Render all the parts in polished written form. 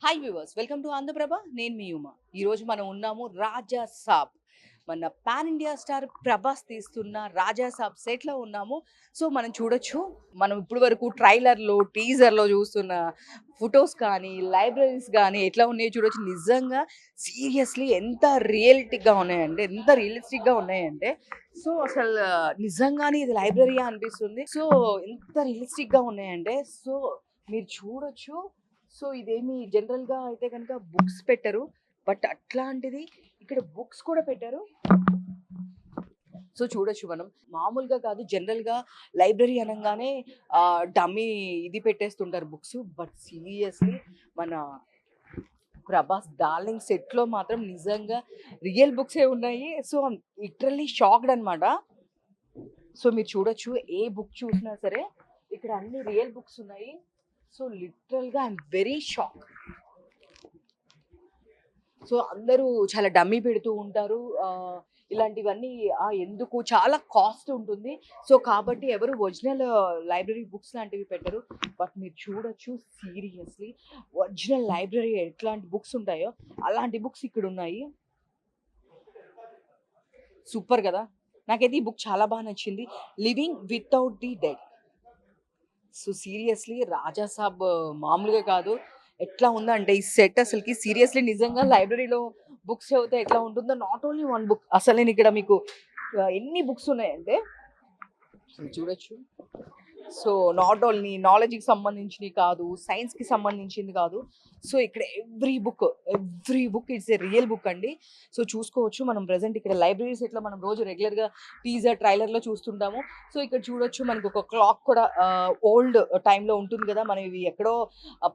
Hi viewers, welcome to Andhra Prabha. నేను మీ ఉమా. ఈరోజు మనం ఉన్నాము రాజా సాబ్. మన పాన్ ఇండియా స్టార్ ప్రభాస్ తీస్తున్న రాజా సాబ్ సెట్లో ఉన్నాము. సో మనం చూడొచ్చు, మనం ఇప్పుడు వరకు ట్రైలర్లో టీజర్లో చూస్తున్న ఫొటోస్ కానీ లైబ్రరీస్ కానీ ఎట్లా ఉన్నాయో చూడొచ్చు. నిజంగా సీరియస్లీ ఎంత రియలిటిక్గా ఉన్నాయంటే, ఎంత రియలిస్టిక్గా ఉన్నాయంటే, సో అసలు నిజంగానే ఇది లైబ్రరీయా అనిపిస్తుంది. సో ఎంత రియలిస్టిక్గా ఉన్నాయంటే, సో మీరు చూడొచ్చు. సో ఇదేమి జనరల్‌గా అయితే గనుక బుక్స్ పెట్టరు. బట్ అట్లాంటిది ఇక్కడ బుక్స్ కూడా పెట్టారు. సో చూడొచ్చు మనం. మామూలుగా కాదు, జనరల్‌గా లైబ్రరీ అనంగానే డమ్మీ ఇది పెట్టేస్తుంటారు బుక్స్. బట్ సీరియస్‌లీ మన ప్రభాస్ డార్లింగ్ సెట్‌లో మాత్రం నిజంగా రియల్ బుక్సే ఉన్నాయి. సో లిటరల్లీ షాక్డ్ అనమాట. సో మీరు చూడొచ్చు, ఏ బుక్ చూసినా సరే ఇక్కడ అన్ని రియల్ బుక్స్ ఉన్నాయి. సో లిటరల్‌గా I am very shock. So అందరూ చాలా డమ్మీ పెడుతూ ఉంటారు. ఇలాంటివన్నీ ఎందుకు చాలా కాస్ట్ ఉంటుంది. సో కాబట్టి ఎవరు ఒరిజినల్ లైబ్రరీ బుక్స్ లాంటివి పెట్టరు. బట్ మీరు చూడొచ్చు, సీరియస్‌లీ ఒరిజినల్ లైబ్రరీ ఎట్లాంటి బుక్స్ ఉంటాయో అలాంటి బుక్స్ ఇక్కడ ఉన్నాయి. సూపర్ కదా! నాకైతే ఈ బుక్ చాలా బాగా నచ్చింది. 'Living without the dead'. So seriously Raja Saab మామూలుగా కాదు. ఎట్లా ఉందంటే ఈ సెట్ అసలకి సీరియస్‌లీ నిజంగా లైబ్రరీలో బుక్స్ చదివితే ఎట్లా ఉంటుందో, నాట్ ఓన్లీ వన్ బుక్. అసలు నేను ఇక్కడ మీకు ఎన్ని బుక్స్ ఉన్నాయంటే చూడొచ్చు. సో నాట్ ఓన్లీ నాలెడ్జ్‌కి సంబంధించినవి కాదు, సైన్స్‌కి సంబంధించింది కాదు. సో ఇక్కడ every book it's a real book అండి. సో చూసుకోవచ్చు, మనం ప్రెజెంట్ ఇక్కడ లైబ్రరీస్ ఎట్లా మనం రోజు రెగ్యులర్‌గా టీజర్, ట్రైలర్‌లో చూస్తుంటాము. సో ఇక్కడ చూడొచ్చు, మనకు ఒక క్లాక్ కూడా ఓల్డ్ టైమ్‌లో ఉంటుంది కదా! మనం ఇవి ఎక్కడో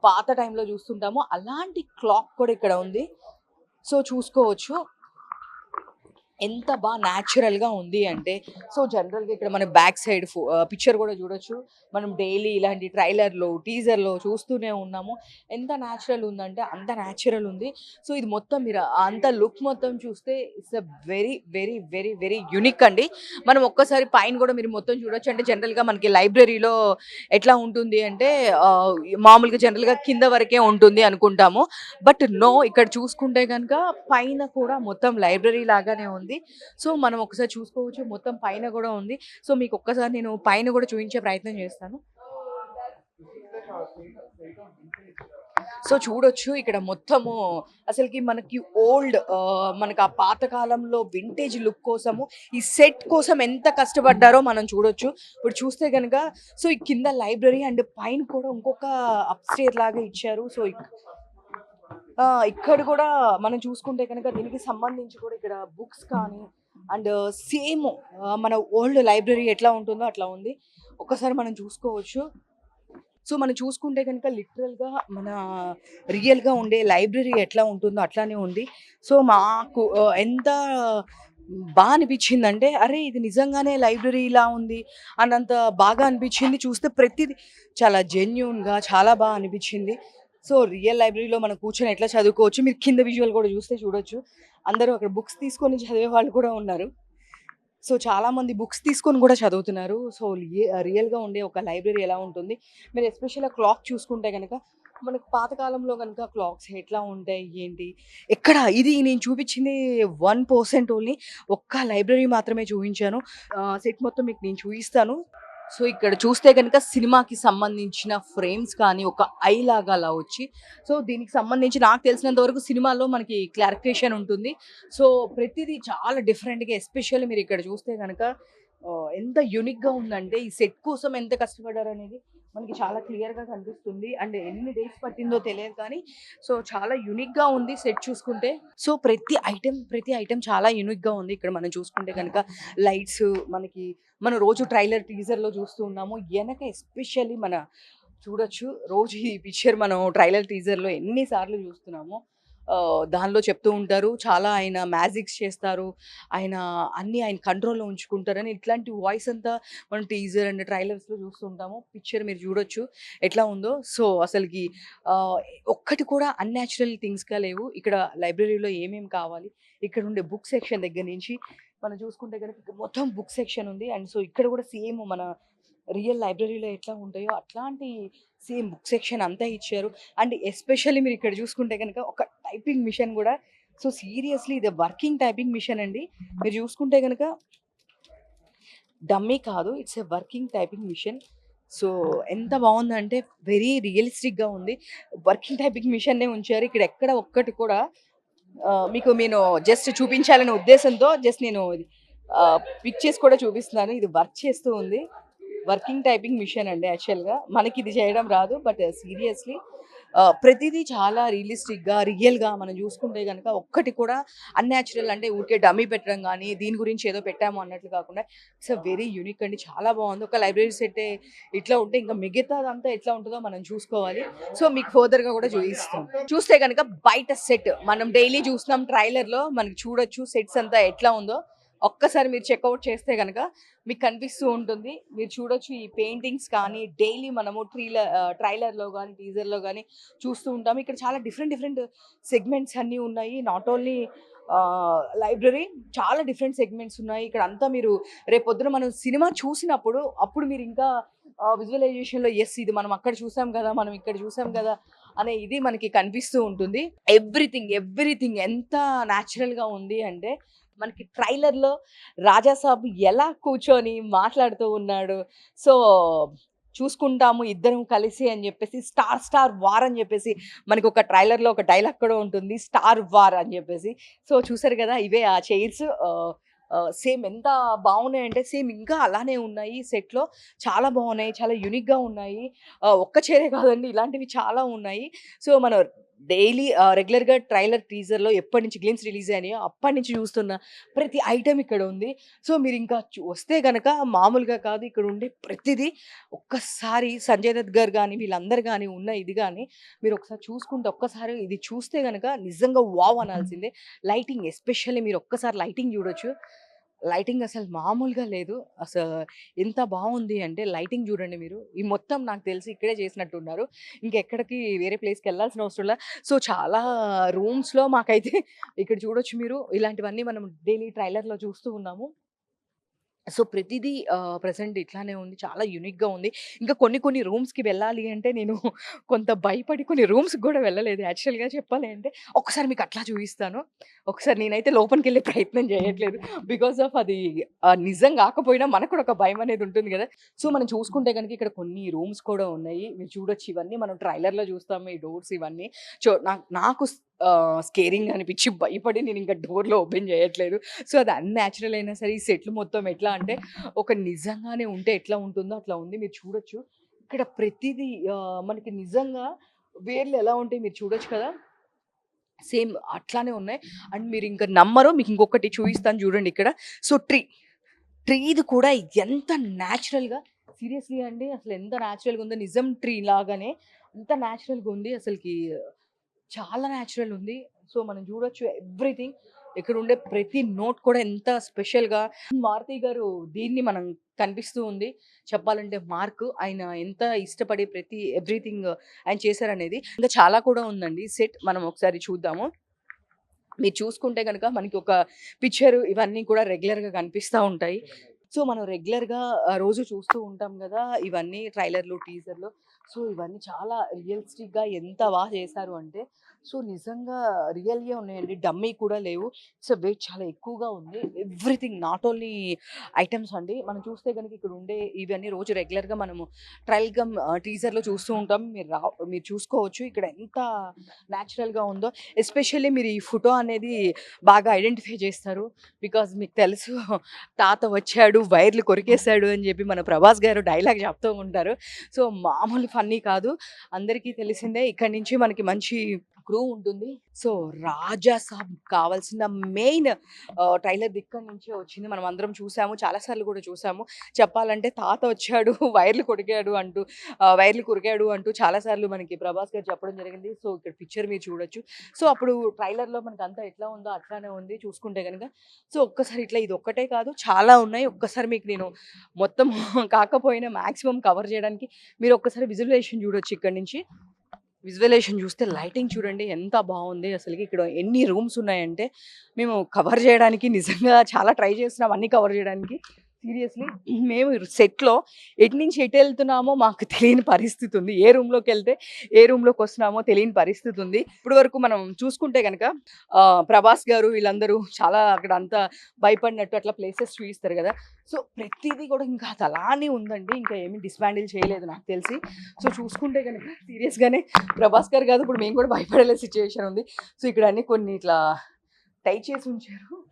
పాత టైమ్‌లో చూస్తుంటాము. అలాంటి క్లాక్ కూడా ఇక్కడ ఉంది. సో చూసుకోవచ్చు ఎంత న్యాచురల్‌గా ఉంది అంటే. సో జనరల్‌గా ఇక్కడ మన బ్యాక్ సైడ్ పిక్చర్ కూడా చూడొచ్చు. మనం డైలీ ఇలాంటి ట్రైలర్‌లో, టీజర్‌లో చూస్తూనే ఉన్నాము. ఎంత న్యాచురల్ ఉందంటే అంత న్యాచురల్ ఉంది. సో ఇది మొత్తం మీరు అంత లుక్ మొత్తం చూస్తే it's a very, very, very, very unique అండి. మనం ఒక్కసారి పైన కూడా మీరు మొత్తం చూడొచ్చు. అంటే జనరల్‌గా మనకి లైబ్రరీలో ఎట్లా ఉంటుంది అంటే మామూలుగా జనరల్‌గా కింద వరకే ఉంటుంది అనుకుంటాము. బట్ నో, ఇక్కడ చూసుకుంటే గనుక పైన కూడా మొత్తం లైబ్రరీ లాగానే ఉంది. సో మనం ఒకసారి చూసుకోవచ్చు, మొత్తం పైన కూడా ఉంది. సో మీకు ఒక్కసారి నేను పైన కూడా చూపించే ప్రయత్నం చేస్తాను. సో చూడొచ్చు ఇక్కడ మొత్తము అసలుకి మనకి ఓల్డ్, మనకి ఆ పాత కాలంలో వింటేజ్ లుక్ కోసము ఈ సెట్ కోసం ఎంత కష్టపడ్డారో మనం చూడొచ్చు. ఇప్పుడు చూస్తే కనుక సో ఈ కింద లైబ్రరీ అండ్ పైన కూడా ఇంకొక అప్‌స్టేర్ లాగా ఇచ్చారు. సో ఇక్కడ కూడా మనం చూసుకుంటే కనుక దీనికి సంబంధించి కూడా ఇక్కడ బుక్స్ కానీ అండ్ సేమ్ మన ఓల్డ్ లైబ్రరీ ఎట్లా ఉంటుందో అట్లా ఉంది. ఒక్కసారి మనం చూసుకోవచ్చు. సో మనం చూసుకుంటే కనుక లిటరల్‌గా మన రియల్‌గా ఉండే లైబ్రరీ ఎట్లా ఉంటుందో అట్లానే ఉంది. సో మాకు ఎంత అనిపించిందంటే, అరే! ఇది నిజంగానే లైబ్రరీ ఇలా ఉంది అన్నంత బాగా అనిపించింది. చూస్తే ప్రతిది చాలా జెన్యూన్‌గా చాలా అనిపించింది. సో రియల్ లైబ్రరీలో మనం కూర్చొని ఎట్లా చదువుకోవచ్చు, మీరు కింద విజువల్ కూడా చూస్తే చూడొచ్చు. అందరూ అక్కడ బుక్స్ తీసుకొని చదివే వాళ్ళు కూడా ఉన్నారు. సో చాలామంది బుక్స్ తీసుకొని కూడా చదువుతున్నారు. సో రియల్‌గా ఉండే ఒక లైబ్రరీ ఎలా ఉంటుంది. మీరు ఎస్పెషల్‌గా క్లాక్ చూసుకుంటే గనక, మనకు పాత కాలంలో గనుక క్లాక్స్ ఎట్లా ఉంటాయి, ఏంటి, ఎక్కడ ఇది నేను చూపించింది 1% ఓన్లీ. ఒక్క లైబ్రరీ మాత్రమే చూపించాను. సెట్ మొత్తం మీకు నేను చూయిస్తాను. సో ఇక్కడ చూస్తే గనుక సినిమాకి సంబంధించిన ఫ్రేమ్స్ కానీ ఒక ఐ లాగా అలా వచ్చి, సో దీనికి సంబంధించి నాకు తెలిసినంత వరకు సినిమాలో మనకి క్లారిఫికేషన్ ఉంటుంది. సో ప్రతిదీ చాలా డిఫరెంట్‌గా, ఎస్పెషల్లీ మీరు ఇక్కడ చూస్తే గనక ఎంత యూనిక్‌గా ఉందంటే ఈ సెట్ కోసం ఎంత కష్టపడ్డారనేది మనకి చాలా క్లియర్‌గా కనిపిస్తుంది. అండ్ ఎన్ని డేస్ పట్టిందో తెలియదు కానీ సో చాలా యూనిక్‌గా ఉంది సెట్ చూసుకుంటే. సో ప్రతి ఐటెమ్ చాలా యూనిక్‌గా ఉంది. ఇక్కడ మనం చూసుకుంటే గనక లైట్స్ మనకి, మనం రోజు ట్రైలర్, టీజర్‌లో చూస్తూ ఉన్నాము. ఎనక ఎస్పెషల్లీ మన చూడొచ్చు, రోజు ఈ పిక్చర్ మనం ట్రైలర్, టీజర్‌లో ఎన్ని సార్లు చూస్తున్నామో. దానిలో చెప్తూ ఉంటారు. చాలా ఆయన మ్యాజిక్స్ చేస్తారు. ఆయన అన్నీ ఆయన కంట్రోల్‌లో ఉంచుకుంటారని ఇట్లాంటి వాయిస్ అంతా మనం టీజర్ అండ్ ట్రైలర్స్‌లో చూస్తుంటాము. పిక్చర్ మీరు చూడొచ్చు ఎట్లా ఉందో. సో అసలకి ఆహ్, ఒక్కటి కూడా అన్‌న్యాచురల్ థింగ్స్‌గా లేవు. ఇక్కడ లైబ్రరీలో ఏమేమి కావాలి, ఇక్కడ ఉండే బుక్ సెక్షన్ దగ్గర నుంచి మనం చూసుకుంటే గనుక మొత్తం బుక్ సెక్షన్ ఉంది. అండ్ సో ఇక్కడ కూడా సేమ్ మన రియల్ లైబ్రరీలో ఎట్లా ఉంటాయో అట్లాంటి సేమ్ బుక్ సెక్షన్ అంతా ఇచ్చారు. అండ్ ఎస్పెషల్లీ మీరు ఇక్కడ చూసుకుంటే గనుక ఒక టైపింగ్ మిషన్ గూడా సో సీరియస్‌లీ ఇది వర్కింగ్ టైపింగ్ మిషన్ అండి. మీరు చూసుకుంటే గనుక డమ్మీ కాదు. It's a working typing machine. So ఎంత బావుందంటే వెరీ రియలిస్టిక్‌గా ఉంది. వర్కింగ్ టైపింగ్ మిషన్‌నే ఉంచారు. ఇక్కడ ఎక్కడ ఒక్కటి కూడా మీకు నేను జస్ట్ చూపించాలనే ఉద్దేశంతో జస్ట్ నేను ఇది పిక్ చేసి కూడా చూపిస్తున్నాను. ఇది వర్క్ చేస్తూ ఉంది. వర్కింగ్ టైపింగ్ మిషన్ అండి యాక్చువల్‌గా. మనకిది చేయడం రాదు. బట్ సీరియస్‌లీ ప్రతీదీ చాలా రియలిస్టిక్‌గా, రియల్‌గా మనం చూసుకుంటే గనక ఒక్కటి కూడా అన్‌న్యాచురల్ అంటే ఊరికే డమ్మీ పెట్టడం గానీ, దీని గురించి ఏదో పెట్టాము అన్నట్లు కాకుండా ఇట్స్ ఎ వెరీ యూనిక్ అండి. చాలా బావుంది. ఒక లైబ్రరీ సెట్టే ఇట్లా ఉంటే ఇంకా మిగతాదంతా ఎట్లా ఉంటదో మనం చూసుకోవాలి. సో, మీకు ఫర్దర్‌గా కూడా చూయిస్తాం. చూస్తే గనక బయట సెట్ మనం డైలీ చూస్తున్నాం ట్రైలర్‌లో మనకి చూడొచ్చు సెట్స్ అంతా ఎట్లా ఉందో. ఒక్కసారి మీరు చెక్‌ఔట్ చేస్తే గనక మీకు కనిపిస్తూ ఉంటుంది. మీరు చూడొచ్చు ఈ పెయింటింగ్స్ కానీ డైలీ మనము ట్రైలర్‌లో గానీ, టీజర్‌లో గానీ చూస్తూ ఉంటాము. ఇక్కడ చాలా డిఫరెంట్ డిఫరెంట్ సెగ్మెంట్స్ అన్నీ ఉన్నాయి. నాట్ ఓన్లీ లైబ్రరీ చాలా డిఫరెంట్ సెగ్మెంట్స్ ఉన్నాయి. ఇక్కడ అంతా మీరు రేపొద్దున మనం సినిమా చూసినప్పుడు అప్పుడు మీరు ఇంకా విజువలైజేషన్‌లో యెస్ ఇది మనం అక్కడ చూసాం గదా! మనం ఇక్కడ చూసాం గదా! అనే ఇది మనకి కనిపిస్తూ ఉంటుంది. ఎవ్రీథింగ్ ఎంత న్యాచురల్‌గా ఉంది అంటే మనకి ట్రైలర్‌లో రాజాసాబ్ ఎలా కూర్చొని మాట్లాడుతూ ఉన్నాడు. సో, చూసుకుంటాము ఇద్దరం కలిసి అని జెప్పేసి 'స్టార్ వార్' అని జెప్పేసి మనకొక ట్రైలర్‌లో ఒక డైలాగ్ కూడా ఉంటుంది. 'స్టార్ వార్' అని జెప్పేసి. సో, చూసారు గదా! ఇవే ఆ చైర్స్ సేమ్ ఎంత బావున్నాయంటే సేమ్ ఇంకా అలానే ఉన్నాయి సెట్‌లో. చాలా బావున్నాయి. చాలా యూనిక్‌గా ఉన్నాయి. ఒక్క చైరే కాదండి ఇలాంటివి చాలా ఉన్నాయి. సో, మనం డైలీ రెగ్యులర్‌గా ట్రైలర్, టీజర్‌లో ఎప్పటినుంచి గ్లిమ్స్ రిలీజ్ అయినాయో అప్పటినుంచి చూస్తున్న ప్రతి ఐటెమ్ ఇక్కడ ఉంది. సో, మీరింకా వస్తే గనక మామూలుగా కాదు ఇక్కడ ఉండే ప్రతిదీ ఒక్కసారి సంజయ్ దత్ గారు గాని, వీళ్ళందరూ గాని ఉన్న ఇది గాని మీరు ఒకసారి చూసుకుంటే ఒక్కసారి ఇది చూస్తే గనక నిజంగా వావ్ అనాల్సిందే. లైటింగ్ ఎస్పెషల్లీ మీరు ఒక్కసారి లైటింగ్ చూడొచ్చు. లైటింగ్ అసలు మామూలుగా లేదు. ఎంత బావుంది అంటే లైటింగ్ చూడండి మీరు. ఈ మొత్తం నాకు తెలిసి ఇక్కడే చేసినట్టున్నారు. ఇంకెక్కడికి వేరే ప్లేస్‌కెళ్ళాల్సిన అవసరంలా. సో, చాలా రూమ్స్‌లో మాకైతే ఇక్కడ చూడొచ్చు మీరు. ఇలాంటివన్నీ మనం డైలీ ట్రైలర్‌లో చూస్తూ ఉన్నాము. సో, ప్రతిదీ ప్రెజెంట్ ఇట్లానే ఉంది. చాలా యూనిక్‌గా ఉంది. ఇంకా కొన్ని రూమ్స్‌కి వెళ్ళాలి అంటే నేను కొంత భయపడి కొన్ని రూమ్స్‌కి గూడా వెళ్ళలేదు యాక్చువల్‌గా చెప్పాలి అంటే. ఒక్కసారి మీకు అట్లా చూయిస్తాను. ఒకసారి నేనైతే లోపలికెళ్ళే ప్రయత్నం చేయట్లేదు. బికాజ్ ఆఫ్ అది నిజం గాకపోయినా మనకు కూడా ఒక భయమనేది ఉంటుంది గదా! సో, మనం చూసుకుంటే గనుక ఇక్కడ కొన్ని రూమ్స్ కూడా ఉన్నాయి. మీరు చూడొచ్చు ఇవన్నీ మనం ట్రైలర్‌లో చూస్తాము ఈ డోర్స్ ఇవన్నీ. నాకు స్కేరింగ్ అనిపిచ్చి భయపడి నేనింక డోర్‌లో ఓపెన్ చేయట్లేదు. సో, అది అన్‌న్యాచురల్ అయినా సరే ఈ సెట్లు మొత్తం ఎట్లా అంటే ఒక నిజంగానే ఉంటే ఎట్లా ఉంటుందో అట్లా ఉంది. మీరు చూడొచ్చు. ఇక్కడ ప్రతీదీ మనకి నిజంగా వేర్లు ఎలా ఉంటాయి మీరు చూడొచ్చు కదా! సేమ్ అట్లానే ఉన్నాయి. అండ్ మీరింక నమ్మరు. మీకు ఇంకొకటి చూయిస్తాను చూడండి ఇక్కడ. సో, ట్రీది కూడా ఎంత న్యాచురల్‌గా సీరియస్‌లీ అండి అసలు ఎంత న్యాచురల్‌గా ఉందో నిజం ట్రీ లాగానే అంత న్యాచురల్‌గా ఉంది. అసలకి చాలా న్యాచురల్ ఉంది. సో, మనం చూడొచ్చు ఎవ్రీథింగ్. ఇక్కడ ఉండే ప్రతి నోట్ కూడా ఎంత స్పెషల్‌గా మారుతి గారు దీన్ని మనం కనిపిస్తూ ఉంది. చెప్పాలంటే ఆయన ఎంత ఇష్టపడి ప్రతి ఎవ్రీథింగ్ ఆయన చేశారనేది. ఇంకా చాలా కూడా ఉందండి సెట్. మనం ఒకసారి చూద్దాము. మీరు చూసుకుంటే గనక మనకి ఒక పిక్చర్ ఇవన్నీ కూడా రెగ్యులర్‌గా కనిపిస్తా ఉంటాయి. సో, మనం రెగ్యులర్‌గా రోజు చూస్తూ ఉంటాం గదా! ఇవన్నీ ట్రైలర్‌లు, టీజర్‌లు. సో, ఇవన్నీ చాలా రియలిస్టిక్‌గా ఎంత చేశారు అంటే, సో, నిజంగా రియల్‌గే ఉన్నాయండి. డమ్మీ కూడా లేవు. సో, వెయిట్ చాలా ఎక్కువగా ఉంది. ఎవ్రీథింగ్ నాట్ ఓన్లీ ఐటెమ్స్ అండి. మనం చూస్తే గనుక ఇక్కడ ఉండే ఇవన్నీ రోజు రెగ్యులర్‌గా మనము టీజర్‌లో చూస్తూ ఉంటాం. మీరు చూసుకోవచ్చు. ఇక్కడ ఎంత న్యాచురల్‌గా ఉందో. ఎస్పెషల్లీ మీరు ఈ ఫోటో అనేది బాగా ఐడెంటిఫై చేస్తారు. బికాజ్ మీకు తెలుసు తాత వచ్చాడు, వైర్లు కొరికేసాడు అని చెప్పి మన ప్రభాస్ గారు డైలాగ్ చెప్తూ ఉంటారు. సో, మామూలు ఫన్నీ కాదు. అందరికీ తెలిసిందే. ఇక్కడి నుంచి మనకి మంచి క్రూ ఉంటుంది. సో, 'రాజా సాబ్' కావాల్సిన మెయిన్ ట్రైలర్ ఇక్కడి నుంచే వచ్చింది. మనం అందరం చూసాము. చాలా సార్లు కూడా చూసాము. చెప్పాలంటే తాత వచ్చాడు, వైర్లు కొరికాడు అంటూ చాలా సార్లు మనకి ప్రభాస్ గారు చెప్పడం జరిగింది. సో, ఇక్కడ పిక్చర్ మీరు చూడొచ్చు. సో, అప్పుడు ట్రైలర్‌లో మనకంతా ఎట్లా ఉందో అట్లానే ఉంది చూసుకుంటే గనుక. సో, ఒక్కసారి ఇట్లా ఇదొక్కటే కాదు చాలా ఉన్నాయి. ఒక్కసారి మీకు నేను మొత్తం కాకపోయినా మాక్సిమం కవర్ చేయడానికి మీరు ఒక్కసారి విజువలైజేషన్ చూడొచ్చు ఇక్కడి నుంచి. విజువలైజేషన్ చూస్తే లైటింగ్ చూడండి ఎంత బావుంది అసలకి. ఇక్కడ ఎన్ని రూమ్స్ ఉన్నాయంటే మేము కవర్ చేయడానికి నిజంగా చాలా ట్రై చేస్తున్నాం అన్నీ కవర్ చేయడానికి. సీరియస్‌లీ మేము సెట్‌లో ఎటు నుంచి ఎటు ఎళ్తున్నామో మాకు తెలియని పరిస్థితి ఉంది. ఏ రూమ్‌లోకెళ్తే ఏ రూమ్‌లోకొస్తున్నామో తెలియని పరిస్థితి ఉంది. ఇప్పటి వరకు మనం చూసుకుంటే గనక 'ప్రభాస్' గారు వీళ్ళందరూ చాలా అక్కడ అంతా భయపడినట్టు అట్లా ప్లేసెస్ చూయిస్తారు గదా! సో, ప్రతీది కూడా ఇంకా అది అలానే ఉందండి. ఇంకా ఏమి డిస్మాండిల్ చేయలేదు నాకు తెలిసి. సో, చూసుకుంటే గనక సీరియస్‌గానే 'ప్రభాస్' గారు కాదు ఇప్పుడు మేము కూడా భయపడేలా సిట్యుయేషన్ ఉంది. సో, ఇక్కడ అన్ని కొన్ని ఇట్లా టై చేసి ఉంచారు.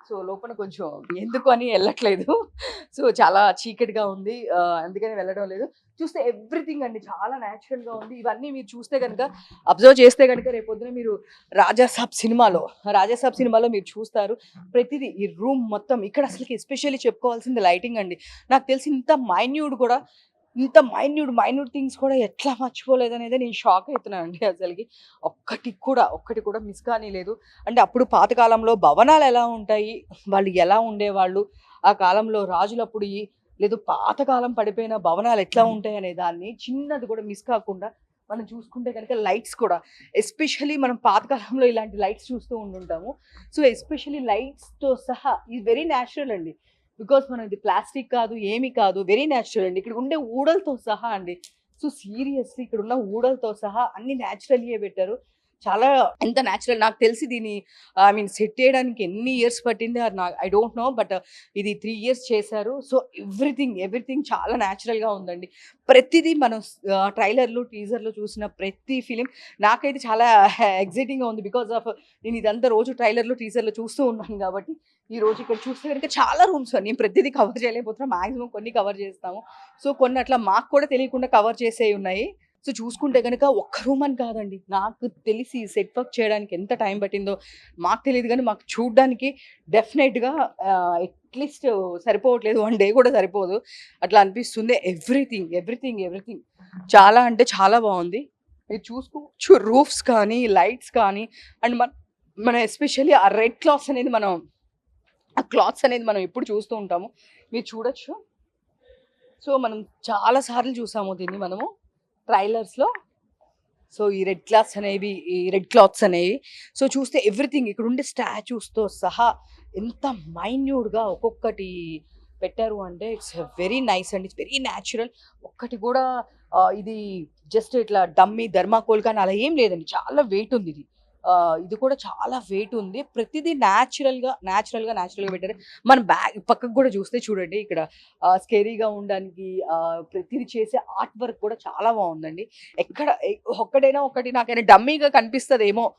సో, లోపల కొంచెం ఎందుకు అని ఎళ్ళట్లేదు. సో, చాలా చీకటిగా ఉంది. అందుకని వెళ్ళడం లేదు. చూస్తే ఎవ్రీథింగ్ అండి చాలా న్యాచురల్‌గా ఉంది. ఇవన్నీ మీరు చూస్తే గనుక అబ్జర్వ్ చేస్తే గనుక రేపొద్దున మీరు 'రాజా సాబ్' సినిమాలో మీరు చూస్తారు. ప్రతిదీ ఈ రూమ్ మొత్తం ఇక్కడ అసలకి ఎస్పెషల్లీ చెప్పుకోవాల్సింది లైటింగ్ అండి. నాకు తెలిసి ఇంత మైన్యూట్ థింగ్స్ కూడా ఎట్లా మర్చిపోలేదనేదే నేను షాక్ అయితున్నానండి అసలకి. ఒక్కటి కూడా మిస్ కానీలేదు. అంటే అప్పుడు పాత కాలంలో భవనాలు ఎలా ఉంటాయి? వాళ్ళు ఎలా ఉండేవాళ్ళు? ఆ కాలంలో రాజులప్పుడు లేదు పాతకాలం పడిపోయిన భవనాలు ఎట్లా ఉంటాయనే దాన్ని చిన్నది కూడా మిస్ కాకుండా మనం చూసుకుంటే గనుక లైట్స్ కూడా ఎస్పెషల్లీ మనం పాతకాలంలో ఇలాంటి లైట్స్ చూస్తూ ఉండుంటాము. సో, ఎస్పెషల్లీ లైట్స్‌తో సహా ఇది వెరీ న్యాచురల్ అండి. బికాజ్ మనం ఇది ప్లాస్టిక్ కాదు, ఏమి కాదు. వెరీ న్యాచురల్ అండి. ఇక్కడ ఉండే ఊడలతో సహా అండి. సో, సీరియస్‌లీ ఇక్కడున్న ఊడలతో సహా అన్ని న్యాచురల్‌యే పెట్టారు. చాలా ఎంత న్యాచురల్ నాకు తెలిసి దీన్ని ఐ మీన్ సెట్ చేయడానికి ఎన్ని ఇయర్స్ పట్టింది అది ఐ డోంట్ నో. బట్ ఇది 3 ఇయర్స్ చేశారు. సో, ఎవ్రీథింగ్ చాలా న్యాచురల్‌గా ఉందండి. ప్రతిదీ మనం ట్రైలర్‌లు, టీజర్‌లు చూసిన ప్రతి ఫిల్మ్ నాకైతే చాలా ఎక్సైటింగ్‌గా ఉంది. బికాజ్ ఆఫ్ నేను ఇదంతా రోజు ట్రైలర్‌లు, టీజర్‌లు చూస్తూ ఉన్నాను కాబట్టి ఈరోజు ఇక్కడ చూస్తే గనుక చాలా రూమ్స్ నేను ప్రతిదీ కవర్ చేయలేకపోతున్నా. మాక్సిమం కొన్ని కవర్ చేస్తాము. సో, కొన్ని అట్లా మాకు కూడా తెలియకుండా కవర్ చేసేయి ఉన్నాయి. సో, చూసుకుంటే గనుక ఒక్క రూమ్ అని కాదండి. నాకు తెలిసి సెట్ వర్క్ చేయడానికి ఎంత టైం పట్టిందో మాకు తెలీదు గానీ, మాకు చూడ్డానికి డెఫినెట్‌గా అట్‌లీస్ట్ సరిపోవట్లేదు. 1 డే కూడా సరిపోదు. అట్లా అనిపిస్తుంది. ఎవ్రీథింగ్ చాలా అంటే చాలా బావుంది. మీరు చూసుకోవచ్చు రూఫ్స్ కానీ, లైట్స్ కానీ అండ్ మనం ఎస్పెషల్లీ ఆ రెడ్ క్లాత్స్ అనేది మనం ఎప్పుడు చూస్తూ ఉంటాము. మీరు చూడొచ్చు. సో, మనం చాలా సార్లు చూసాము దీన్ని మనము ట్రైలర్స్‌లో. సో, ఈ రెడ్ క్లాత్స్ అనేవి. సో, చూస్తే ఎవ్రీథింగ్ ఇక్కడుండే స్టాచ్యూస్‌తో సహా ఎంత మైన్యూట్‌గా ఒక్కొక్కటి పెట్టారు అంటే ఇట్స్ వెరీ నైస్ అండి. It's very natural. ఒక్కటి కూడా ఇది జస్ట్ ఇట్లా డమ్మీ థర్మాకోల్ కానీ అలా ఏం లేదండి. చాలా వెయిట్ ఉంది ఇది. ఇది కూడా చాలా వెయిట్ ఉంది. ప్రతిదీ న్యాచురల్‌గా పెట్టారు. మన పక్కకు కూడా చూస్తే చూడండి ఇక్కడ స్కేరీగా ఉండడానికి ప్రతిది చేసే ఆర్ట్ వర్క్ కూడా చాలా బావుందండి. ఒక్కటైనా నాకైనా డమ్మీగా కనిపిస్తదేమో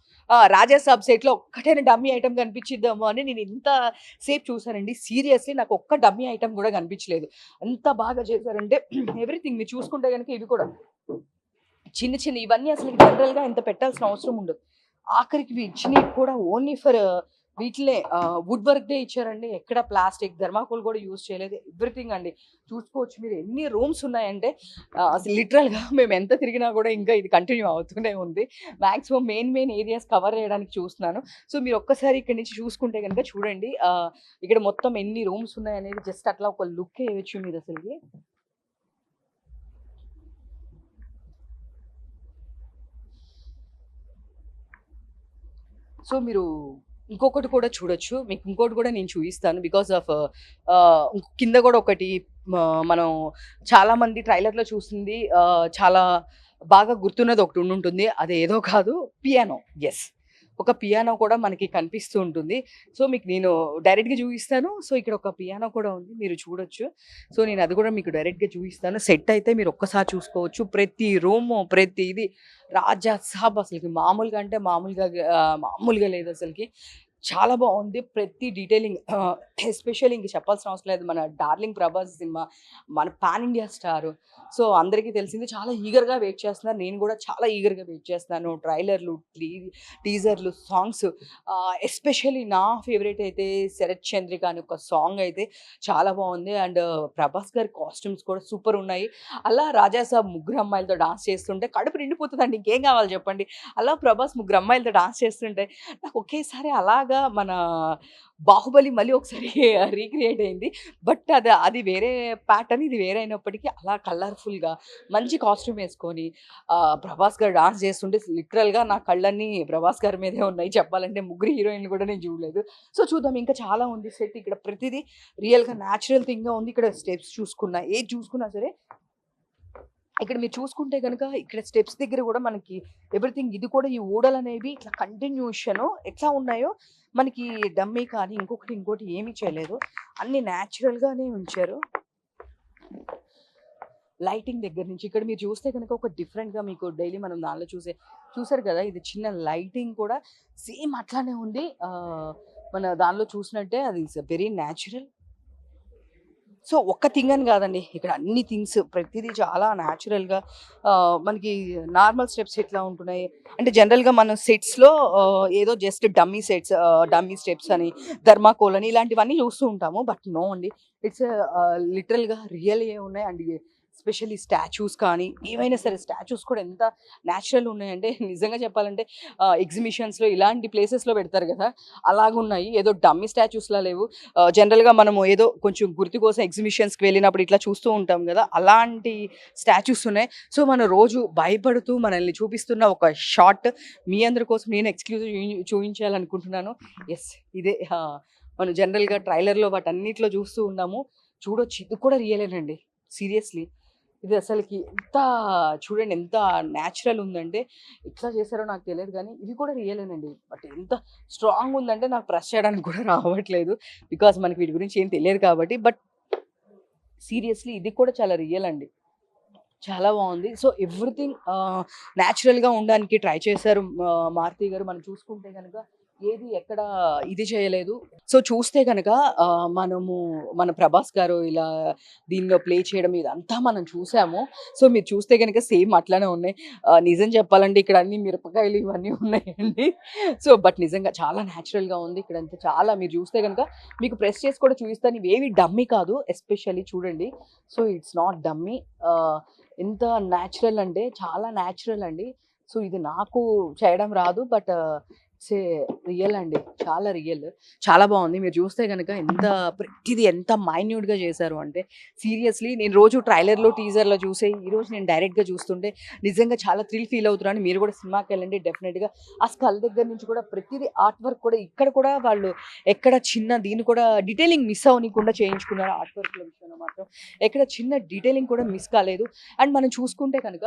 'రాజా సాబ్' సెట్‌లో ఒక్కటైనా డమ్మీ ఐటెమ్ కనిపించిద్దేమో అని నేను ఇంత సేపు చూసానండి. సీరియస్‌లీ నాకు ఒక్క డమ్మీ ఐటెమ్ కూడా కనిపించలేదు. ఎంత బాగా చేశారంటే ఎవ్రీథింగ్ మీరు చూసుకుంటే గనుక ఇవి కూడా చిన్న ఇవన్నీ అసలు జనరల్‌గా ఇంత పెట్టాల్సిన అవసరం ఉండదు. ఆఖరికి ఇవి ఇచ్చినయి కూడా ఓన్లీ ఫర్ వీటిలే వుడ్ వర్క్‌దే ఇచ్చారండి. ఎక్కడ ప్లాస్టిక్, థర్మాకోల్ కూడా యూజ్ చేయలేదు. ఎవ్రీథింగ్ అండి. చూసుకోవచ్చు మీరు ఎన్ని రూమ్స్ ఉన్నాయంటే అసలు లిటరల్‌గా మేము ఎంత తిరిగినా కూడా ఇంకా ఇది కంటిన్యూ అవుతూనే ఉంది. మాక్సిమం మెయిన్ ఏరియాస్ కవర్ చేయడానికి చూస్తున్నాను. సో, మీరు ఒక్కసారి ఇక్కడి నుంచి చూసుకుంటే గనుక చూడండి. ఇక్కడ మొత్తం ఎన్ని రూమ్స్ ఉన్నాయనేది జస్ట్ అట్లా ఒక లుక్ ఎయొచ్చు మీరసలకి. సో, మీరు ఇంకొకటి కూడా చూడొచ్చు. మీకు ఇంకోటి కూడా నేను చూయిస్తాను. బికాస్ ఆఫ్ కింద కూడా ఒకటి మనం చాలామంది ట్రైలర్‌లో చూసింది చాలా బాగా గుర్తున్నది ఒకటి ఉండుంటుంది. అదేదో కాదు పియానో. యెస్. ఒక పియానో కూడా మనకి కనిపిస్తూ ఉంటుంది. సో, మీకు నేను డైరెక్ట్‌గా చూయిస్తాను. సో, ఇక్కడ ఒక పియానో కూడా ఉంది. మీరు చూడొచ్చు. సో, నేను అది కూడా మీకు డైరెక్ట్‌గా చూయిస్తాను. సెట్ అయితే మీరు ఒక్కసారి చూసుకోవచ్చు. ప్రతి రూము, ప్రతిది 'రాజా సాబ్' అసలకి మామూలుగా లేదసలకి. చాలా బావుంది. ప్రతి డీటెయిలింగ్ ఎస్పెషల్లీ ఇంక చెప్పాల్సిన అవసరం లేదు. మన 'డార్లింగ్' 'ప్రభాస్' సినిమా. మన పాన్ ఇండియా స్టారు. సో, అందరికీ తెలిసింది. చాలా ఈగర్‌గా వెయిట్ చేస్తున్నారు. నేను కూడా చాలా ఈగర్‌గా వెయిట్ చేస్తున్నాను. ట్రైలర్‌లు, టీజర్‌లు, సాంగ్స్ ఎస్పెషల్లీ నా ఫేవరెట్ అయితే 'శరత్ చంద్రిక' అని ఒక సాంగ్ అయితే చాలా బావుంది. అండ్ 'ప్రభాస్' గారి కాస్ట్యూమ్స్ కూడా సూపర్ ఉన్నాయి. అలా 'రాజా సాబ్' ముగ్గురు అమ్మాయిలతో డాన్స్ చేస్తుంటే కడుపు నిండిపోతదండి. ఇంకేం కావాలి చెప్పండి. అలా 'ప్రభాస్' ముగ్గురు అమ్మాయిలతో డాన్స్ చేస్తుంటే నాకు ఒకేసారి అలాగా అలాగా మన 'బాహుబలి' మళ్ళీ ఒకసారి రీక్రియేట్ అయింది. బట్ అది వేరే ప్యాటర్న్, ఇది వేరే అయినప్పటికీ అలా కలర్‌ఫుల్‌గా మంచి కాస్ట్యూమ్ యేసుకొని 'ప్రభాస్' గారు డాన్స్ చేస్తుంటే లిటరల్‌గా నా కళ్ళన్నీ 'ప్రభాస్' గారి మీదే ఉన్నాయి చెప్పాలంటే. ముగ్గురు హీరోయిన్‌లు కూడా నేను చూడలేదు. సో, చూద్దాం ఇంకా చాలా ఉంది సెట్. ఇక్కడ ప్రతిదీ రియల్‌గా న్యాచురల్ థింగ్‌గా ఉంది. ఇక్కడ స్టెప్స్ చూసుకున్నా, ఏది చూసుకున్నా సరే ఇక్కడ మీరు చూసుకుంటే గనుక ఇక్కడ స్టెప్స్ దగ్గర గూడా మనకి ఎవ్రీథింగ్ ఇది కూడా ఈ ఊడలనేవి ఇట్లా కంటిన్యూషను ఎట్లా ఉన్నాయో మనకి డమ్మీ కానీ ఇంకొకటి, ఇంకోటి ఏమీ చేయలేదు. అన్నీ న్యాచురల్‌గానే ఉంచారు. లైటింగ్ దగ్గర నుంచి ఇక్కడ మీరు చూస్తే గనుక ఒక డిఫరెంట్‌గా మీకు డైలీ మనం దానిలో చూసారు కదా! ఇది చిన్న లైటింగ్ కూడా సేమ్ అట్లానే ఉంది. మన దానిలో చూసినట్టే అది వెరీ న్యాచురల్. సో, ఒక్క థింగ్ అని గాదండి. ఇక్కడ అన్ని థింగ్స్ ప్రతిదీ చాలా న్యాచురల్‌గా మనకి నార్మల్ స్టెప్స్ ఎట్లా ఉంటున్నాయి అంటే జనరల్‌గా మనం సెట్స్‌లో ఏదో జస్ట్ డమ్మీ స్టెప్స్ అని, థర్మాకోల్ అని ఇలాంటివన్నీ చూస్తూ ఉంటాము. బట్ నో అండి. ఇట్స్ లిటరల్‌గా రియల్‌యే ఉన్నాయి. అండ్ ఎస్పెషల్లీ స్టాచ్యూస్ కానీ, ఏవైనా సరే స్టాచ్యూస్ కూడా ఎంత న్యాచురల్ ఉన్నాయంటే నిజంగా చెప్పాలంటే ఎగ్జిబిషన్స్‌లో ఇలాంటి ప్లేసెస్‌లో పెడతారు గదా! అలాగున్నాయి. ఏదో డమ్మీ స్టాచ్యూస్‌లా లేవు. జనరల్‌గా మనము ఏదో కొంచెం గుర్తు కోసం ఎగ్జిబిషన్స్‌కి వెళ్ళినప్పుడు ఇట్లా చూస్తూ ఉంటాం గదా! అలాంటి స్టాచ్యూస్ ఉన్నాయి. సో, మనం రోజు భయపడుతూ మనల్ని చూపిస్తున్న ఒక షాట్ మీ అందరి కోసం నేను ఎక్స్‌క్లూజివ్ చూయించాలనుకుంటున్నాను. యెస్. ఇదే మనం జనరల్‌గా ట్రైలర్‌లో వాటన్నిటిలో చూస్తూ ఉన్నాము. చూడొచ్చు. ఇది కూడా రియలేనండి. సీరియస్‌లీ. ఇది అసలకి చూడండి ఎంత న్యాచురల్ ఉందంటే, ఎట్లా చేశారో నాకు తెలియదు గానీ, ఇవి కూడా రియలేనండి. బట్ ఎంత స్ట్రాంగ్ ఉందంటే నాకు ప్రెస్ చేయడానికి కూడా రావట్లేదు. బికాజ్ మనకి వీటి గురించి ఏం తెలియదు కాబట్టి. బట్ సీరియస్‌లీ ఇది కూడా చాలా రియల్ అండి. చాలా బావుంది. సో, ఎవ్రీథింగ్ న్యాచురల్‌గా ఉండడానికి ట్రై చేశారు మారుతి గారు. మనం చూసుకుంటే గనక ఏది ఎక్కడ ఇది చేయలేదు. సో, చూస్తే గనక మనము మన 'ప్రభాస్' గారు ఇలా దీనిలో ప్లే చేయడం ఇదంతా మనం చూసాము. సో, మీరు చూస్తే గనక సేమ్ అట్లానే ఉన్నాయి. నిజం చెప్పాలంటే ఇక్కడ అన్ని మిరపకాయలు ఇవన్నీ ఉన్నాయండి. సో, బట్ నిజంగా చాలా న్యాచురల్‌గా ఉంది. ఇక్కడంతా చాలా మీరు చూస్తే గనక మీకు ప్రెస్ చేసి కూడా చూపిస్తాను. ఇవేవి డమ్మీ కాదు. ఎస్పెషల్లీ చూడండి. So, it's not dummy. ఎంత న్యాచురల్ అంటే చాలా న్యాచురల్ అండి. సో, ఇది నాకు చేయడం రాదు. బట్ ఇట్స్ రియల్ అండి. చాలా రియల్. చాలా బావుంది. మీరు చూస్తే గనక ప్రతిది ఎంత మైన్యూట్‌గా చేశారు అంటే సీరియస్‌లీ నేను రోజు ట్రైలర్‌లో, టీజర్‌లో చూసే ఈరోజు నేను డైరెక్ట్‌గా చూస్తుంటే నిజంగా చాలా థ్రిల్ ఫీల్ అవుతున్నాను. మీరు కూడా సినిమాకెళ్ళండి డెఫినిట్‌గా. ఆ స్కల్ దగ్గర నుంచి కూడా ప్రతిది ఆర్ట్ వర్క్ కూడా ఇక్కడ కూడా వాళ్ళు ఎక్కడ చిన్న దీన్ని కూడా డీటెయిలింగ్ మిస్ అవ్వనీయకుండా చేయించుకున్నారు ఆర్ట్ వర్క్‌ల విషయంలో మాత్రం. ఎక్కడ చిన్న డీటెయిలింగ్ కూడా మిస్ కాలేదు. అండ్ మనం చూసుకుంటే కనుక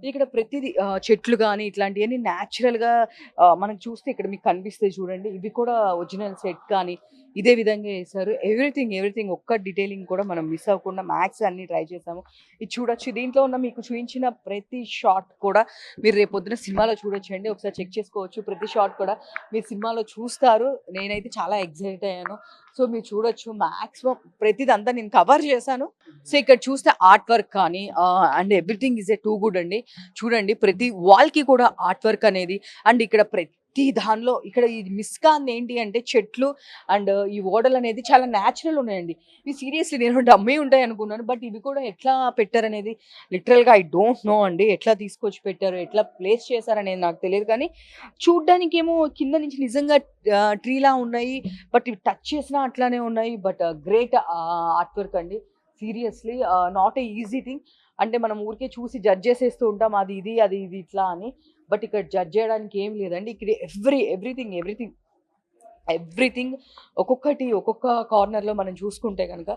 ఇక్కడ ప్రతిది చెట్లు గాని ఇట్లాంటియన్నీ న్యాచురల్‌గా మనకు చూస్తే ఇక్కడ మీకు కనిపిస్తాయి చూడండి. ఇవి కూడా ఒరిజినల్ సెట్ కానీ ఇదే విధంగా ఏశారు. ఎవ్రీథింగ్ ఒక్క డీటెయిలింగ్ కూడా మనం మిస్ అవ్వకుండా మ్యాక్స్ అన్నీ ట్రై చేసాము. ఇది చూడొచ్చు. దీంట్లో ఉన్న మీకు చూయించిన ప్రతి షాట్ కూడా మీరు రేపొద్దున సినిమాలో చూడొచ్చండి. ఒకసారి చెక్ చేసుకోవచ్చు. ప్రతి షాట్ కూడా మీరు సినిమాలో చూస్తారు. నేనైతే చాలా ఎక్సైట్ అయ్యాను. సో, మీరు చూడొచ్చు. మాక్సిమం ప్రతిదంతా నేను కవర్ చేశాను. సో, ఇక్కడ చూస్తే ఆర్ట్ వర్క్ కానీ and everything is too good అండి. చూడండి ప్రతి వాల్‌కి కూడా ఆర్ట్ వర్క్ అనేది అండ్ ఇక్కడ ప్రతి దానిలో ఇక్కడ ఇది మిస్ కానిది ఏంటి అంటే చెట్లు అండ్ ఈ ఓడలనేది చాలా న్యాచురల్ ఉన్నాయండి. ఇవి సీరియస్‌లీ నేను డమ్మీ ఉంటాయనుకున్నాను. బట్ ఇవి కూడా ఎట్లా పెట్టారనేది లిటరల్‌గా ఐ డోంట్ నో అండి. ఎట్లా తీసుకొచ్చి పెట్టారో, ఎట్లా ప్లేస్ చేశారనేది నాకు తెలియదు కానీ చూడ్డానికేమో కింద నుంచి నిజంగా ట్రీలా ఉన్నాయి. బట్ ఇవి టచ్ చేసినా అట్లానే ఉన్నాయి. బట్ గ్రేట్ ఆర్ట్ వర్క్ అండి. Seriously not a easy thing. అంటే మనం ఊరికే చూసి జడ్జ్ చేసేస్తూ ఉంటాం. అది ఇది ఇట్లా అని. బట్ ఇక్కడ జడ్జ్ చేయడానికి ఏం లేదండి. ఇక్కడ ఎవ్రీథింగ్ ఒక్కొక్క కార్నర్‌లో మనం చూసుకుంటే గనక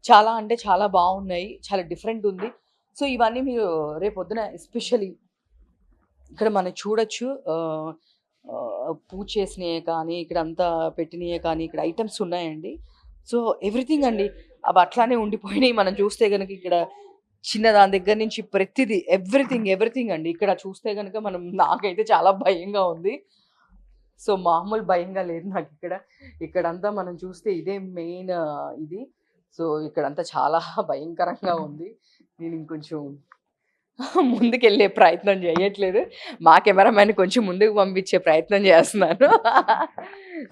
చాలా అంటే చాలా బావున్నాయి. చాలా డిఫరెంట్ ఉంది. సో, ఇవన్నీ మీరు రేపొద్దున ఎస్పెషల్లీ ఇక్కడ మనం చూడొచ్చు. పూజ చేసినయే కానీ, ఇక్కడంతా పెట్టినయే కానీ, ఇక్కడ ఐటెమ్స్ ఉన్నాయండి. సో, ఎవ్రీథింగ్ అండి. అవి అట్లానే ఉండిపోయినాయి. మనం చూస్తే గనక ఇక్కడ చిన్న దాని దగ్గర నుంచి ప్రతిది ఎవ్రీథింగ్ అండి. ఇక్కడ చూస్తే గనక నాకైతే చాలా భయంగా ఉంది. సో, మామూలు భయంగా లేదు నాకిక్కడ. ఇక్కడంతా మనం చూస్తే ఇదే మెయిన్ ఇది. సో, ఇక్కడంతా చాలా భయంకరంగా ఉంది. నేను ఇంకొంచెం ముందుకెళ్ళే ప్రయత్నం చేయట్లేదు. మా కెమెరామాన్‌ని కొంచెం ముందుకు పంపించే ప్రయత్నం చేస్తున్నాను.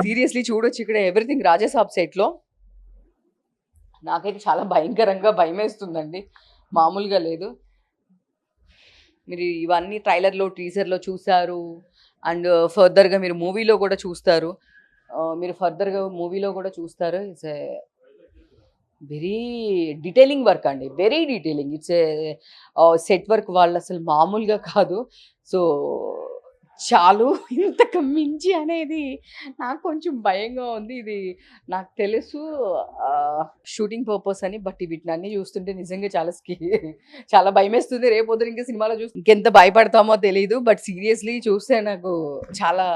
సీరియస్‌లీ చూడొచ్చు ఇక్కడ ఎవ్రీథింగ్ రాజాసాబ్ సెట్‌లో. నాకైతే చాలా భయంకరంగా భయమేస్తుందండి. మామూలుగా లేదు. మీరు ఇవన్నీ ట్రైలర్‌లో, టీజర్‌లో చూసారు. అండ్ ఫర్దర్‌గా మీరు మూవీలో కూడా చూస్తారు. మీరు ఫర్దర్‌గా మూవీలో కూడా చూస్తారు. It's a very detailing work అండి. Very detailing. It's a set work వాళ్ళసలు మామూలుగా కాదు. సో, చాలు ఇంతకు మించి అనేది నాకు కొంచెం భయంగా ఉంది. ఇది నాకు తెలుసు షూటింగ్ పర్పస్ అని. బట్ వీటినన్నీ చూస్తుంటే నిజంగా చాలా భయమేస్తుంది. రేపొద్దున ఇంకా సినిమాలో చూసి ఇంకెంత భయపడతామో తెలీదు. బట్ సీరియస్‌లీ చూస్తే నాకు చాలా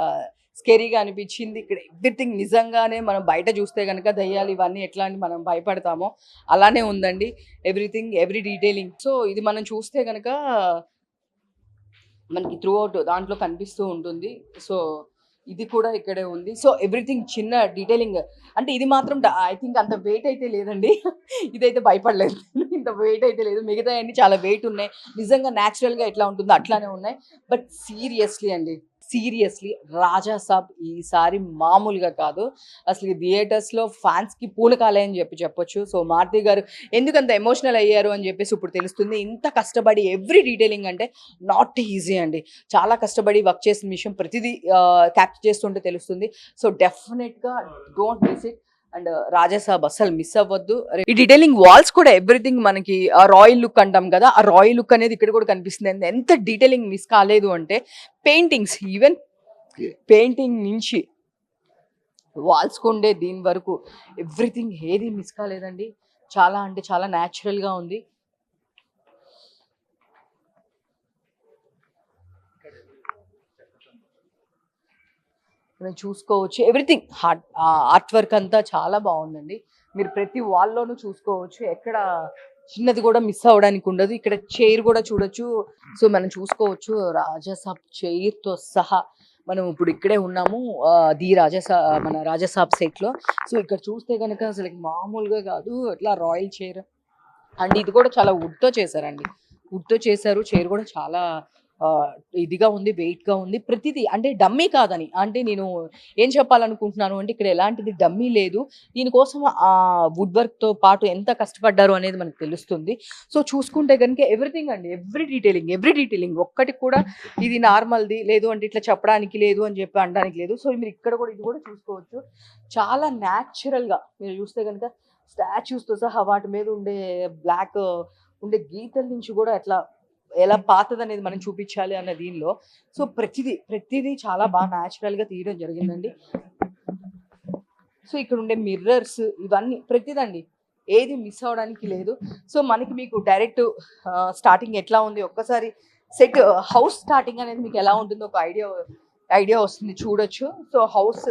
స్కేరీగా అనిపించింది. ఇక్కడ ఎవ్రీథింగ్ నిజంగానే మనం బయట చూస్తే గనక దెయ్యాలు ఇవన్నీ ఎట్లా అని మనం భయపడతామో అలానే ఉందండి. Everything, every detailing. సో, ఇది మనం చూస్తే గనక మనకి త్రూ ఔట్ దాంట్లో కనిపిస్తూ ఉంటుంది. సో, ఇది కూడా ఇక్కడే ఉంది. సో, ఎవ్రీథింగ్ చిన్న డీటెయిలింగ్ అంటే ఇది మాత్రం ఐ థింక్ అంత వెయిట్ అయితే లేదండి. ఇదైతే భయపడలేదు. ఇంత వెయిట్ అయితే లేదు. మిగతాయన్నీ చాలా వెయిట్ ఉన్నాయి. నిజంగా న్యాచురల్‌గా ఎట్లా ఉంటుందో అట్లానే ఉన్నాయి. బట్ సీరియస్‌లీ అండి. సీరియస్‌లీ 'రాజా సాబ్' ఈసారి మామూలుగా కాదు. అసలు థియేటర్స్‌లో ఫ్యాన్స్‌కి పూనకాలే అని చెప్పొచ్చు. సో, మారుతి గారు ఎందుకంత ఎమోషనల్ అయ్యారు అని చెప్పేసి ఇప్పుడు తెలుస్తుంది. ఇంత కష్టపడి ఎవ్రీ డీటెయిలింగ్ అంటే నాట్ ఈజీ అండి. చాలా కష్టపడి వర్క్ చేసిన విషయం ప్రతిదీ క్యాప్చర్ చేస్తుంటే తెలుస్తుంది. సో, డెఫినెట్‌గా డోంట్ మిస్ ఇట్. అండ్ 'రాజా సాబ్' అస్సలు మిస్ అవ్వద్దు. ఈ డీటెయిలింగ్ వాల్స్ కూడా ఎవ్రీథింగ్ మనకి రాయల్ లుక్ అంటాం కదా, ఆ రాయల్ లుక్ అనేది ఇక్కడ కూడా కనిపిస్తుంది. ఎంత డీటెయిలింగ్ మిస్ కాలేదు అంటే పెయింటింగ్స్, ఈవెన్ పెయింటింగ్ నుంచి వాల్స్ కొండే దీని వరకు ఎవ్రీథింగ్ ఏది మిస్ కాలేదండి. చాలా అంటే చాలా న్యాచురల్‌గా ఉంది. మనం చూసుకోవచ్చు ఎవ్రీథింగ్ ఆర్ట్ వర్క్ అంతా చాలా బాగుందండి. మీరు ప్రతి వాల్లోనూ చూసుకోవచ్చు. ఎక్కడ చిన్నది కూడా మిస్ అవ్వడానికి ఉండదు. ఇక్కడ చైర్ కూడా చూడొచ్చు. సో, మనం చూసుకోవచ్చు రాజాసాబ్ చైర్‌తో సహా మనం ఇప్పుడు ఇక్కడే ఉన్నాము. మన రాజాసాబ్ సెట్‌లో. సో, ఇక్కడ చూస్తే గనక అసలు మామూలుగా కాదు. ఇట్లా రాయల్ చైర్ అండ్ ఇది కూడా చాలా వుడ్‌తో చేశారండి. వుడ్‌తో చేశారు. చైర్ కూడా చాలా ఇదిగా ఉంది, వెయిట్‌గా ఉంది. ప్రతిదీ అంటే డమ్మీ కాదని. అంటే నేను ఏం చెప్పాలనుకుంటున్నాను అంటే ఇక్కడ ఎలాంటిది డమ్మీ లేదు. దీనికోసం వుడ్ వర్క్‌తో పాటు ఎంత కష్టపడ్డారు అనేది మనకు తెలుస్తుంది. సో, చూసుకుంటే గనుక ఎవ్రీథింగ్ అండి. ఎవ్రీ డీటెయిలింగ్ ఒక్కటి కూడా ఇది నార్మల్‌ది లేదు అంటే ఇట్లా చెప్పడానికి లేదు అని చెప్పి అనడానికి లేదు. సో, మీరు ఇక్కడ కూడా ఇది కూడా చూసుకోవచ్చు. చాలా న్యాచురల్‌గా మీరు చూస్తే గనుక స్టాచ్యూస్‌తో సహా వాటి మీద ఉండే బ్లాక్ ఉండే గీతల నుంచి కూడా ఎలా పాతదనేది మనం చూపించాలి అన్న దీనిలో. సో, ప్రతిదీ చాలా బాగా న్యాచురల్‌గా తీయడం జరిగిందండి. సో, ఇక్కడ ఉండే మిర్రర్స్ ఇవన్నీ ప్రతిదండి. ఏది మిస్ అవ్వడానికి లేదు. సో, మీకు డైరెక్ట్ స్టార్టింగ్ ఎట్లా ఉంది ఒక్కసారి సెట్ హౌస్ స్టార్టింగ్ అనేది మీకు ఎలా ఉంటుందో ఒక ఐడియా వస్తుంది చూడొచ్చు. సో, హౌస్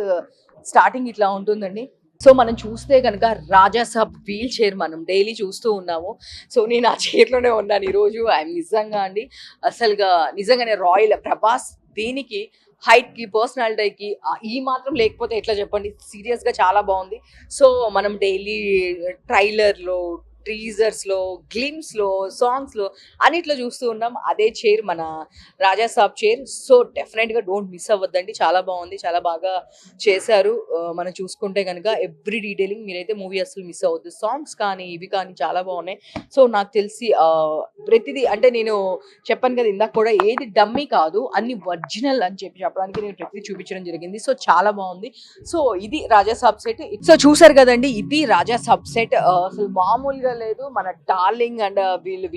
స్టార్టింగ్ ఇట్లా ఉంటుందండి. సో, మనం చూస్తే గనక రాజాసాబ్ వీల్ చైర్ మనం డైలీ చూస్తూ ఉన్నాము. సో, నేను ఆ చైర్‌లోనే ఉన్నాను ఈరోజు. నిజంగా అండి. నిజంగానే రాయల్ ప్రభాస్ దీనికి హైట్‌కి, పర్సనాలిటీకి ఈ మాత్రం లేకపోతే ఎట్లా చెప్పండి. సీరియస్‌గా చాలా బాగుంది. సో, మనం డైలీ ట్రైలర్‌లో, టీజర్స్‌లో, గ్లిమ్స్‌లో, సాంగ్స్‌లో అన్నిట్లో చూస్తూ ఉన్నాం. అదే చైర్ మన రాజాసాబ్ చైర్. సో, డెఫినెట్‌గా డోంట్ మిస్ అవ్వద్దండి. చాలా బాగుంది. చాలా బాగా చేశారు. మనం చూసుకుంటే గనక ఎవ్రీ డీటెయిలింగ్ మీరైతే మూవీ అస్సలు మిస్ అవ్వద్దు. సాంగ్స్ కానీ, ఇవి కానీ చాలా బాగున్నాయి. సో, నాకు తెలిసి ప్రతిదీ అంటే నేను చెప్పాను కదా ఇందాక కూడా ఏది డమ్మీ కాదు. అన్ని ఒరిజినల్ అని చెప్పడానికి నేను ప్రతిదీ చూపించడం జరిగింది. సో, చాలా బాగుంది. సో, ఇది రాజాసాబ్ సెట్. సో, చూసారు కదండి. ఇది రాజాసాబ్ సెట్. అసలు మామూలుగా లేదు. మన డార్లింగ్ అండ్ వీళ్ళు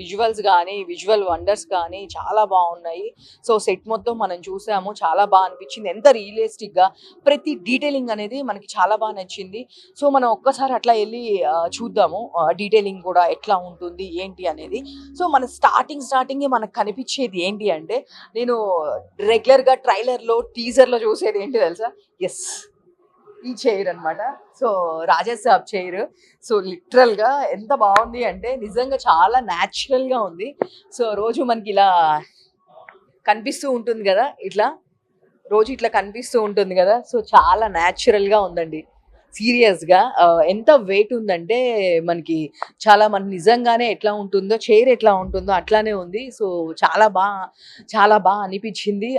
విజువల్ వండర్స్ కానీ చాలా బాగున్నాయి. సో, సెట్ మొత్తం మనం చూసాము. చాలా బాగా అనిపించింది. ఎంత రియలిస్టిక్ గా ప్రతి డీటెయిలింగ్ అనేది మనకి చాలా బాగా నచ్చింది. సో, మనం ఒక్కసారి అట్లా వెళ్ళి చూద్దాము డీటెయిలింగ్ కూడా ఎట్లా ఉంటుంది ఏంటి అనేది. సో, మన స్టార్టింగ్ మనకు కనిపించేది ఏంటి అంటే నేను రెగ్యులర్ గా ట్రైలర్ లో టీజర్ లో చూసేది ఏంటి తెలుసా? ఎస్, ఈ చైర్ అన్నమాట. So, Raja Saab chair. So, literal గా ఎంత బాగుంది అంటే నిజంగా చాలా న్యాచురల్ గా ఉంది. సో, రోజు మనకి ఇలా కనిపిస్తూ ఉంటుంది కదా, రోజు ఇట్లా కనిపిస్తూ ఉంటుంది కదా. సో, చాలా న్యాచురల్ గా ఉందండి. సీరియస్ గా ఎంత వెయిట్ ఉందంటే మన నిజంగానే ఎట్లా ఉంటుందో చైర్ ఎట్లా ఉంటుందో అట్లానే ఉంది. సో, చాలా బాగా అనిపించింది.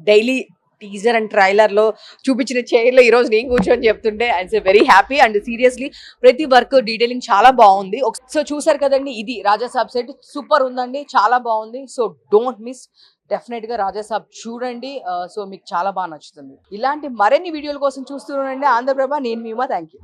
డైలీ టీజర్ అండ్ ట్రైలర్ లో చూపించిన చైర్ లో ఈ రోజు నేను కూర్చొని చెప్తుంటే I'm very happy. And seriously ప్రతి వర్క్ డీటెయిలింగ్ చాలా బాగుంది. సో, చూసారు కదండి. ఇది రాజాసాబ్ సెట్ సూపర్ ఉందండి. చాలా బాగుంది. So, don't miss. డెఫినెట్గా రాజాసాబ్ చూడండి. సో మీకు చాలా బాగా నచ్చుతుంది. ఇలాంటి మరిన్ని వీడియోల కోసం చూస్తూ ఉండండి ఆంధ్రప్రభ. నేను మీ ఉమా. Thank you.